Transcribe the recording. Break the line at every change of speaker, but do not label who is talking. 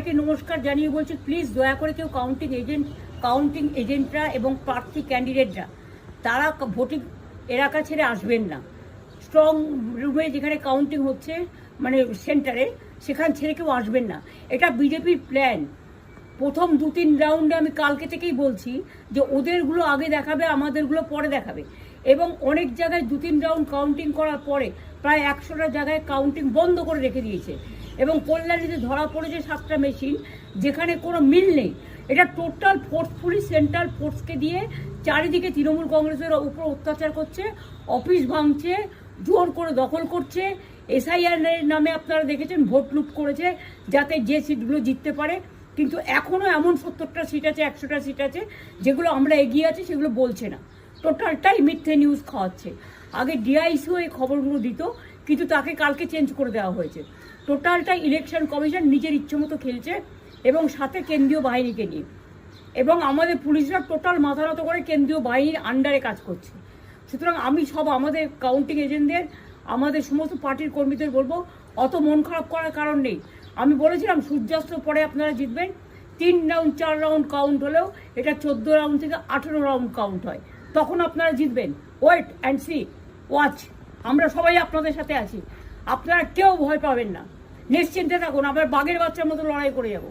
সবাইকে নমস্কার জানিয়ে বলছি, প্লিজ দয়া করে কেউ কাউন্টিং এজেন্টরা এবং প্রার্থী ক্যান্ডিডেটরা তারা ভোটিং এলাকা ছেড়ে আসবেন না। স্ট্রং রুমে যেখানে কাউন্টিং হচ্ছে, মানে সেন্টারে, সেখান ছেড়ে কেউ আসবেন না। এটা বিজেপির প্ল্যান। প্রথম 2-3 রাউন্ডে আমি কালকে থেকেই বলছি যে ওদেরগুলো আগে দেখাবে, আমাদেরগুলো পরে দেখাবে। এবং অনেক জায়গায় 2-3 রাউন্ড কাউন্টিং করার পরে প্রায় 100টা জায়গায় কাউন্টিং বন্ধ করে রেখে দিয়েছে। এবং কল্যাণীতে ধরা পড়েছে 7টা মেশিন, যেখানে কোনো মিল নেই। এটা টোটাল ফোর্সফুলি সেন্ট্রাল ফোর্সকে দিয়ে চারিদিকে তৃণমূল কংগ্রেসের উপর অত্যাচার করছে, অফিস ভাঙছে, জোর করে দখল করছে। এসআইআর নামে আপনারা দেখেছেন ভোট লুট করেছে যাতে যে সিটগুলো জিততে পারে। কিন্তু এখনও এমন 70টা সিট আছে, 100টা সিট আছে যেগুলো আমরা এগিয়ে আছি, সেগুলো বলছে না। টোটালটাই মিথ্যে নিউজ খাওয়াচ্ছে। আগে ডিআইসিও এই খবরগুলো দিত, কিন্তু তাকে কালকে চেঞ্জ করে দেওয়া হয়েছে। টোটালটাই ইলেকশন কমিশন নিজের ইচ্ছেমতো খেলছে, এবং সাথে কেন্দ্রীয় বাহিনীকে নিয়ে। এবং আমাদের পুলিশরা টোটাল মাথা নত করে কেন্দ্রীয় বাহিনীর আন্ডারে কাজ করছে। সুতরাং আমি আমাদের কাউন্টিং এজেন্টদের, আমাদের সমস্ত পার্টির কর্মীদের বলবো, অত মন খারাপ করার কারণ নেই। আমি বলেছিলাম সূর্যাস্তের পরে আপনারা জিতবেন। 3 রাউন্ড 4 রাউন্ড কাউন্ট হলেও এটা 14 রাউন্ড থেকে 18 রাউন্ড কাউন্ট হয়, তখন আপনারা জিতবেন। Wait and see, watch. আমরা সবাই আপনাদের সাথে আছি, আপনারা কেউ ভয় পাবেন না, নিশ্চিন্তে থাকুন। আমরা বাঘের বাচ্চার মতো লড়াই করে যাবো।